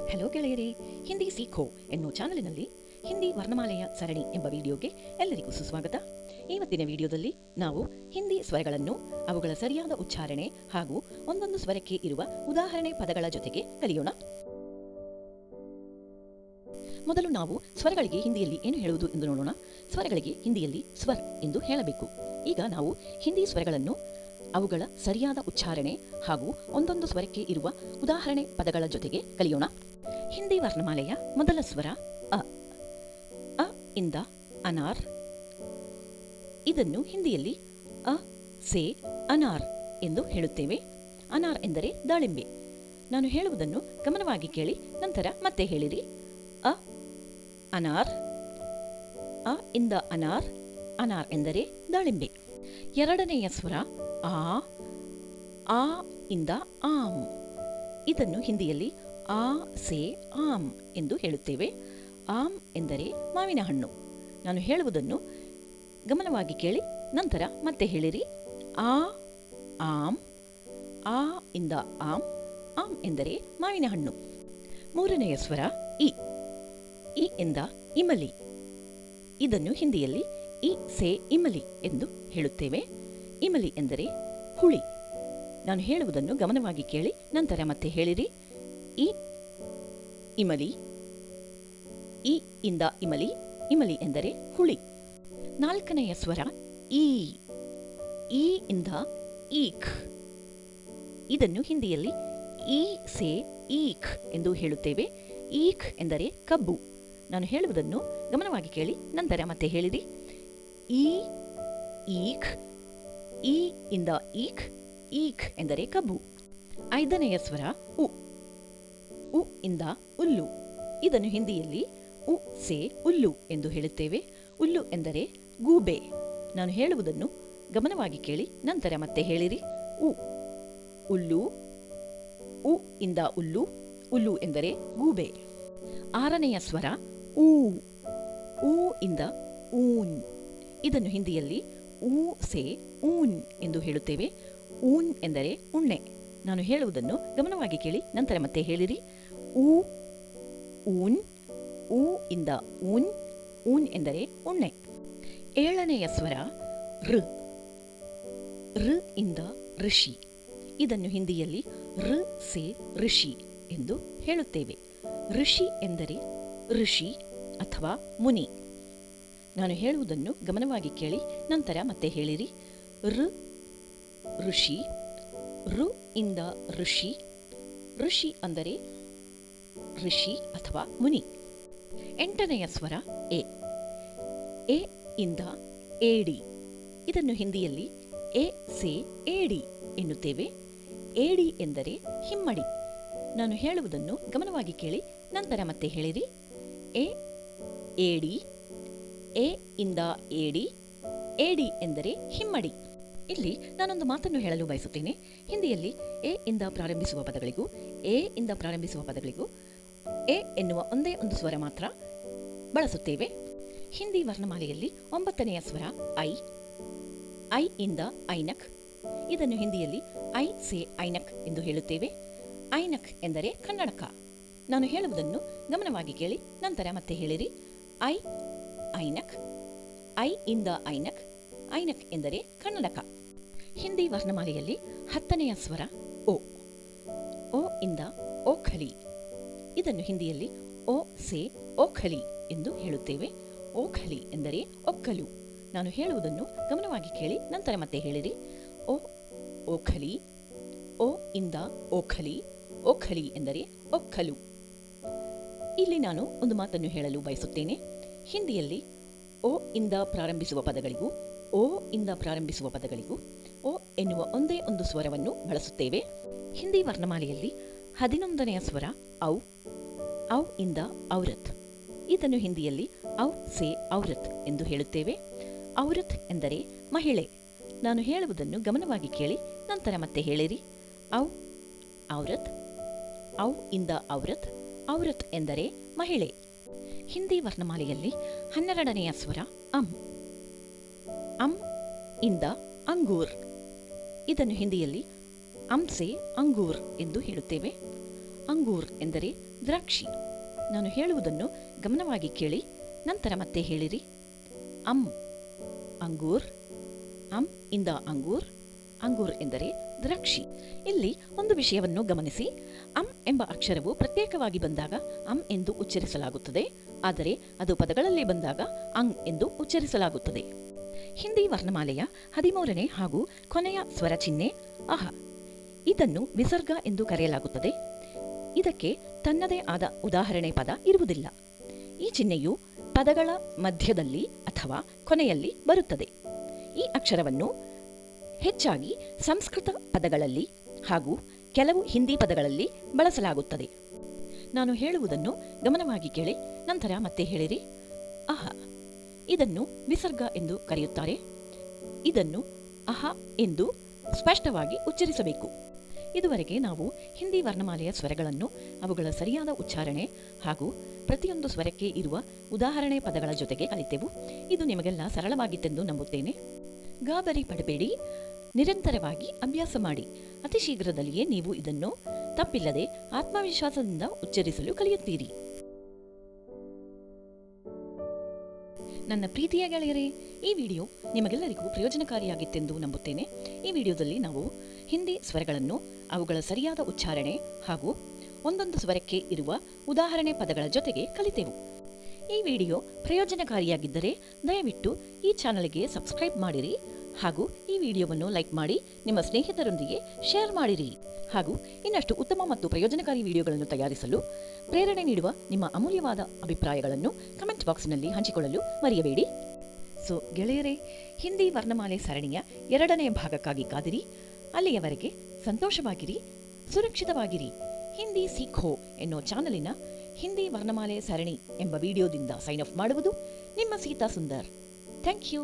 Hello ಗೆಳೆಯರೇ, ಹಿಂದಿ ಸೀಖೋ ಎನ್ನುವ ಚಾನಲಿನಲ್ಲಿ ಹಿಂದಿ ವರ್ಣಮಾಲೆಯ ಸರಣಿ ಎಂಬ ವಿಡಿಯೋಗೆ ಎಲ್ಲರಿಗೂ ಸುಸ್ವಾಗತ. ಇವತ್ತಿನ ವಿಡಿಯೋದಲ್ಲಿ ನಾವು ಹಿಂದಿ ಸ್ವರಗಳನ್ನು ಅವುಗಳ ಸರಿಯಾದ ಉಚ್ಚಾರಣೆ ಹಾಗೂ ಒಂದೊಂದು ಸ್ವರಕ್ಕೆ ಇರುವ ಉದಾಹರಣೆ ಪದಗಳ ಜೊತೆಗೆ ಕಲಿಯೋಣ. ಮೊದಲು ನಾವು ಸ್ವರಗಳಿಗೆ ಹಿಂದಿಯಲ್ಲಿ ಏನು ಹೇಳುವುದು ಎಂದು ನೋಡೋಣ. ಸ್ವರಗಳಿಗೆ ಹಿಂದಿಯಲ್ಲಿ ಸ್ವರ್ ಎಂದು ಹೇಳಬೇಕು. ಈಗ ನಾವು ಹಿಂದಿ ಸ್ವರಗಳನ್ನು ಅವುಗಳ ಸರಿಯಾದ ಉಚ್ಚಾರಣೆ ಹಾಗೂ ಒಂದೊಂದು ಸ್ವರಕ್ಕೆ ಇರುವ ಉದಾಹರಣೆ ಪದಗಳ ಜೊತೆಗೆ ಕಲಿಯೋಣ. ಹಿಂದಿ ವರ್ಣಮಾಲೆಯ ಮೊದಲ ಸ್ವರ ಅ. ಅ ಇಂದ ಅನಾರ್. ಇದನ್ನು ಹಿಂದಿಯಲ್ಲಿ ಅ ಸೆ ಅನಾರ್ ಎಂದು ಹೇಳುತ್ತೇವೆ. ಅನಾರ್ ಎಂದರೆ ದಾಳಿಂಬೆ. ನಾನು ಹೇಳುವುದನ್ನು ಗಮನವಾಗಿ ಕೇಳಿ, ನಂತರ ಮತ್ತೆ ಹೇಳಿರಿ. ಅ ಅನಾರ್. ಅ ಇಂದ ಅನಾರ್. ಅನಾರ್ ಎಂದರೆ ದಾಳಿಂಬೆ. ಎರಡನೆಯ ಸ್ವರ ಆ. ಆ ಇಂದ ಆಮ್. ಇದನ್ನು ಹಿಂದಿಯಲ್ಲಿ ಆ ಸೆ ಆಮ್ ಎಂದು ಹೇಳುತ್ತೇವೆ. ಆಮ್ ಎಂದರೆ ಮಾವಿನ ಹಣ್ಣು. ನಾನು ಹೇಳುವುದನ್ನು ಗಮನವಾಗಿ ಕೇಳಿ, ನಂತರ ಮತ್ತೆ ಹೇಳಿರಿ. ಆ ಆಮ್. ಆ ಇಂದ ಆಮ್. ಆಮ್ ಎಂದರೆ ಮಾವಿನ ಹಣ್ಣು. ಮೂರನೆಯ ಸ್ವರ ಇ. ಇ ಎಂದ ಇಮಲಿ. ಇದನ್ನು ಹಿಂದಿಯಲ್ಲಿ ಇ ಸೆ ಇಮಲಿ ಎಂದು ಹೇಳುತ್ತೇವೆ. ಇಮಲಿ ಎಂದರೆ ಹುಳಿ. ನಾನು ಹೇಳುವುದನ್ನು ಗಮನವಾಗಿ ಕೇಳಿ, ನಂತರ ಮತ್ತೆ ಹೇಳಿರಿ. ಇ ಇಮಲಿ. ಇ ಇಂದ ಇಮಲಿ. ಇಮಲಿ ಎಂದರೆ ಹುಳಿ. ನಾಲ್ಕನೆಯ ಸ್ವರ ಈ. ಈ ಇಂದ ಈಖ್. ಇದನ್ನು ಹಿಂದಿಯಲ್ಲಿ ಈ ಸೆ ಈಖ್ ಎಂದು ಹೇಳುತ್ತೇವೆ. ಈಖ್ ಎಂದರೆ ಕಬ್ಬು. ನಾನು ಹೇಳುವುದನ್ನು ಗಮನವಾಗಿ ಕೇಳಿ, ನಂತರ ಮತ್ತೆ ಹೇಳಿರಿ. ಈ ಈಖ್. ಈ ಇಂದ ಈಖ್. ಈಖ್ ಎಂದರೆ ಕಬ್ಬು. ಐದನೆಯ ಸ್ವರ ಉ. ಉ ಇಂದ ಉಲ್ಲು. ಇದನ್ನು ಹಿಂದಿಯಲ್ಲಿ ಉ ಸೆ ಉಲ್ಲು ಎಂದು ಹೇಳುತ್ತೇವೆ. ಉಲ್ಲು ಎಂದರೆ ಗೂಬೆ. ನಾನು ಹೇಳುವುದನ್ನು ಗಮನವಾಗಿ ಕೇಳಿ, ನಂತರ ಮತ್ತೆ ಹೇಳಿರಿ. ಉ ಉಲ್ಲು. ಉ ಇಂದ ಉಲ್ಲು. ಉಲ್ಲು ಎಂದರೆ ಗೂಬೆ. ಆರನೆಯ ಸ್ವರ ಊ. ಊ ಇಂದ ಊನ್. ಇದನ್ನು ಹಿಂದಿಯಲ್ಲಿ ಊ ಸೆ ಊನ್ ಎಂದು ಹೇಳುತ್ತೇವೆ. ಊನ್ ಎಂದರೆ ಉಣ್ಣೆ. ನಾನು ಹೇಳುವುದನ್ನು ಗಮನವಾಗಿ ಕೇಳಿ, ನಂತರ ಮತ್ತೆ ಹೇಳಿರಿ. ಊ ಊನ್. ಊ ಇಂದ ಊನ್. ಊನ್ ಎಂದರೆ ಉಣ್ಣೆ. ಏಳನೆಯ ಸ್ವರ ಋ. ಋ ಇಂದ ಋಷಿ. ಇದನ್ನು ಹಿಂದಿಯಲ್ಲಿ ಋ ಸೆ ಋಷಿ ಎಂದು ಹೇಳುತ್ತೇವೆ. ಋಷಿ ಎಂದರೆ ಋಷಿ ಅಥವಾ ಮುನಿ. ನಾನು ಹೇಳುವುದನ್ನು ಗಮನವಾಗಿ ಕೇಳಿ, ನಂತರ ಮತ್ತೆ ಹೇಳಿರಿ. ಋ ಋಷಿ. ಋ ಇಂದ ಋಷಿ. ಋಷಿ ಅಂದರೆ ಋಷಿ ಅಥವಾ ಮುನಿ. ಎಂಟನೆಯ ಸ್ವರ ಎ. ಎ ಇಂದ ಏಡಿ. ಇದನ್ನು ಹಿಂದಿಯಲ್ಲಿ ಎ ಸೆ ಏಡಿ ಎನ್ನುತ್ತೇವೆ. ಏಡಿ ಎಂದರೆ ಹಿಮ್ಮಡಿ. ನಾನು ಹೇಳುವುದನ್ನು ಗಮನವಾಗಿ ಕೇಳಿ, ನಂತರ ಮತ್ತೆ ಹೇಳಿರಿ. ಎ ಏಡಿ. ಎ ಇಂದ ಏಡಿ. ಏಡಿ ಎಂದರೆ ಹಿಮ್ಮಡಿ. ಇಲ್ಲಿ ನಾನೊಂದು ಮಾತನ್ನು ಹೇಳಲು ಬಯಸುತ್ತೇನೆ. ಹಿಂದಿಯಲ್ಲಿ ಎ ಇಂದ ಪ್ರಾರಂಭಿಸುವ ಪದಗಳಿಗೂ ಎ ಇಂದ ಪ್ರಾರಂಭಿಸುವ ಪದಗಳಿಗೂ ಎ ಎನ್ನುವ ಒಂದೇ ಒಂದು ಸ್ವರ ಮಾತ್ರ ಬಳಸುತ್ತೇವೆ. ಹಿಂದಿ ವರ್ಣಮಾಲೆಯಲ್ಲಿ 9ನೆಯ ಸ್ವರ ಐ. ಐ ಇಂದ ಐನಕ್. ಇದನ್ನು ಹಿಂದಿಯಲ್ಲಿ ಐ ಸೆ ಐನಕ್ ಎಂದು ಹೇಳುತ್ತೇವೆ. ಐನಕ್ ಎಂದರೆ ಕನ್ನಡಕ. ನಾನು ಹೇಳುವುದನ್ನು ಗಮನವಾಗಿ ಕೇಳಿ, ನಂತರ ಮತ್ತೆ ಹೇಳಿರಿ. ಐ ಐನಕ್. ಐ ಇಂದ ಐನಕ್. ಐನಕ್ ಎಂದರೆ ಕನ್ನಡಕ. ಹಿಂದಿ ವರ್ಣಮಾಲೆಯಲ್ಲಿ 10ನೆಯ ಸ್ವರ ಓ. ಓ ಇಂದ ಓಖಲಿ. ಇದನ್ನು ಹಿಂದಿಯಲ್ಲಿ ಓ ಸೆ ಓಖಲಿ ಎಂದು ಹೇಳುತ್ತೇವೆ. ಓಖಲಿ ಎಂದರೆ ಒಕ್ಕಲು. ನಾನು ಹೇಳುವುದನ್ನು ಗಮನವಾಗಿ ಕೇಳಿ, ನಂತರ ಮತ್ತೆ ಹೇಳಿರಿ. ಓ ಓಖಲಿ. ಓ ಇಂದ ಓಖಲಿ. ಓಖಲಿ ಎಂದರೆ ಒಕ್ಕಲು. ಇಲ್ಲಿ ನಾನು ಒಂದು ಮಾತನ್ನು ಹೇಳಲು ಬಯಸುತ್ತೇನೆ. ಹಿಂದಿಯಲ್ಲಿ ಓ ಇಂದ ಪ್ರಾರಂಭಿಸುವ ಪದಗಳಿಗೂ ಓ ಇಂದ ಪ್ರಾರಂಭಿಸುವ ಪದಗಳಿಗೂ ಓ ಎನ್ನುವ ಒಂದೇ ಒಂದು ಸ್ವರವನ್ನು ಬಳಸುತ್ತೇವೆ. ಹಿಂದಿ ವರ್ಣಮಾಲೆಯಲ್ಲಿ 11ನೆಯ ಸ್ವರ ಔ. ಔ ಇಂದ ಔರತ್. ಇದನ್ನು ಹಿಂದಿಯಲ್ಲಿ ಔ ಸೆ ಔರತ್ ಎಂದು ಹೇಳುತ್ತೇವೆ. ಔರತ್ ಎಂದರೆ ಮಹಿಳೆ. ನಾನು ಹೇಳುವುದನ್ನು ಗಮನವಾಗಿ ಕೇಳಿ, ನಂತರ ಮತ್ತೆ ಹೇಳಿರಿ. ಔ ಔರತ್. ಔ ಇಂದ ಔರತ್. ಔರತ್ ಎಂದರೆ ಮಹಿಳೆ. ಹಿಂದಿ ವರ್ಣಮಾಲೆಯಲ್ಲಿ 12ನೆಯ ಸ್ವರ ಅಂ. ಅಂ ಇಂದ ಅಂಗೂರ್. ಇದನ್ನು ಹಿಂದಿಯಲ್ಲಿ ಅಂಸೆ ಅಂಗೂರ್ ಎಂದು ಹೇಳುತ್ತೇವೆ. ಅಂಗೂರ್ ಎಂದರೆ ದ್ರಾಕ್ಷಿ. ನಾನು ಹೇಳುವುದನ್ನು ಗಮನವಾಗಿ ಕೇಳಿ, ನಂತರ ಮತ್ತೆ ಹೇಳಿರಿ. ಅಂಗೂರ್, ಇಂದ ಅಂಗೂರ್, ಅಂಗೂರ್ ಎಂದರೆ ದ್ರಾಕ್ಷಿ. ಇಲ್ಲಿ ಒಂದು ವಿಷಯವನ್ನು ಗಮನಿಸಿ. ಎಂಬ ಅಕ್ಷರವು ಪ್ರತ್ಯೇಕವಾಗಿ ಬಂದಾಗ ಎಂದು ಉಚ್ಚರಿಸಲಾಗುತ್ತದೆ, ಆದರೆ ಅದು ಪದಗಳಲ್ಲಿ ಬಂದಾಗ ಎಂದು ಉಚ್ಚರಿಸಲಾಗುತ್ತದೆ. ಹಿಂದಿ ವರ್ಣಮಾಲೆಯ 13ನೇ ಹಾಗೂ ಕೊನೆಯ ಸ್ವರ ಚಿಹ್ನೆ ಅಹ. ಇದನ್ನು ವಿಸರ್ಗ ಎಂದು ಕರೆಯಲಾಗುತ್ತದೆ. ಇದಕ್ಕೆ ತನ್ನದೇ ಆದ ಉದಾಹರಣೆ ಪದ ಇರುವುದಿಲ್ಲ. ಈ ಚಿಹ್ನೆಯು ಪದಗಳ ಮಧ್ಯದಲ್ಲಿ ಅಥವಾ ಕೊನೆಯಲ್ಲಿ ಬರುತ್ತದೆ. ಈ ಅಕ್ಷರವನ್ನು ಹೆಚ್ಚಾಗಿ ಸಂಸ್ಕೃತ ಪದಗಳಲ್ಲಿ ಹಾಗೂ ಕೆಲವು ಹಿಂದಿ ಪದಗಳಲ್ಲಿ ಬಳಸಲಾಗುತ್ತದೆ. ನಾನು ಹೇಳುವುದನ್ನು ಗಮನವಾಗಿ ಕೇಳಿ, ನಂತರ ಮತ್ತೆ ಹೇಳಿರಿ. ಅಹ. ಇದನ್ನು ವಿಸರ್ಗ ಎಂದು ಕರೆಯುತ್ತಾರೆ. ಇದನ್ನು ಅಹ ಎಂದು ಸ್ಪಷ್ಟವಾಗಿ ಉಚ್ಚರಿಸಬೇಕು. ಇದುವರೆಗೆ ನಾವು ಹಿಂದಿ ವರ್ಣಮಾಲೆಯ ಸ್ವರಗಳನ್ನು, ಅವುಗಳ ಸರಿಯಾದ ಉಚ್ಚಾರಣೆ ಹಾಗೂ ಪ್ರತಿಯೊಂದು ಸ್ವರಕ್ಕೆ ಇರುವ ಉದಾಹರಣೆ ಪದಗಳ ಜೊತೆಗೆ ಕಲಿತೆವು. ಇದು ನಿಮಗೆಲ್ಲ ಸರಳವಾಗಿತ್ತೆಂದು ನಂಬುತ್ತೇನೆ. ಗಾಬರಿ ಪಡಬೇಡಿ, ನಿರಂತರವಾಗಿ ಅಭ್ಯಾಸ ಮಾಡಿ. ಅತಿ ಶೀಘ್ರದಲ್ಲಿಯೇ ನೀವು ಇದನ್ನು ತಪ್ಪಿಲ್ಲದೆ ಆತ್ಮವಿಶ್ವಾಸದಿಂದ ಉಚ್ಚರಿಸಲು ಕಲಿಯುತ್ತೀರಿ. ನನ್ನ ಪ್ರೀತಿಯ ಗೆಳೆಯರೇ, ಈ ವಿಡಿಯೋ ನಿಮಗೆಲ್ಲರಿಗೂ ಪ್ರಯೋಜನಕಾರಿಯಾಗಿತ್ತೆಂದು ನಂಬುತ್ತೇನೆ. ಈ ವಿಡಿಯೋದಲ್ಲಿ ನಾವು ಹಿಂದಿ ಸ್ವರಗಳನ್ನು, ಅವುಗಳ ಸರಿಯಾದ ಉಚ್ಚಾರಣೆ ಹಾಗೂ ಒಂದೊಂದು ಸ್ವರಕ್ಕೆ ಇರುವ ಉದಾಹರಣೆ ಪದಗಳ ಜೊತೆಗೆ ಕಲಿತೆವು. ಈ ವಿಡಿಯೋ ಪ್ರಯೋಜನಕಾರಿಯಾಗಿದ್ದರೆ ದಯವಿಟ್ಟು ಈ ಚಾನಲ್ಗೆ ಸಬ್ಸ್ಕ್ರೈಬ್ ಮಾಡಿರಿ ಹಾಗೂ ಈ ವಿಡಿಯೋವನ್ನು ಲೈಕ್ ಮಾಡಿ ನಿಮ್ಮ ಸ್ನೇಹಿತರೊಂದಿಗೆ ಶೇರ್ ಮಾಡಿರಿ. ಹಾಗೂ ಇನ್ನಷ್ಟು ಉತ್ತಮ ಮತ್ತು ಪ್ರಯೋಜನಕಾರಿ ವಿಡಿಯೋಗಳನ್ನು ತಯಾರಿಸಲು ಪ್ರೇರಣೆ ನೀಡುವ ನಿಮ್ಮ ಅಮೂಲ್ಯವಾದ ಅಭಿಪ್ರಾಯಗಳನ್ನು ಕಮೆಂಟ್ ಬಾಕ್ಸ್ನಲ್ಲಿ ಹಂಚಿಕೊಳ್ಳಲು ಮರೆಯಬೇಡಿ. ಸೊ ಗೆಳೆಯರೇ, ಹಿಂದಿ ವರ್ಣಮಾಲೆ ಸರಣಿಯ 2ನೇ ಭಾಗಕ್ಕಾಗಿ ಕಾದಿರಿ. ಅಲ್ಲಿಯವರೆಗೆ ಸಂತೋಷವಾಗಿರಿ, ಸುರಕ್ಷಿತವಾಗಿರಿ. ಹಿಂದಿ ಸೀಖೋ ಎನ್ನೋ ಚಾನಲಿನ ಹಿಂದಿ ವರ್ಣಮಾಲೆ ಸರಣಿ ಎಂಬ ವಿಡಿಯೋದಿಂದ ಸೈನ್ ಆಫ್ ಮಾಡುವುದು ನಿಮ್ಮ ಸೀತಾ ಸುಂದರ್. Thank you.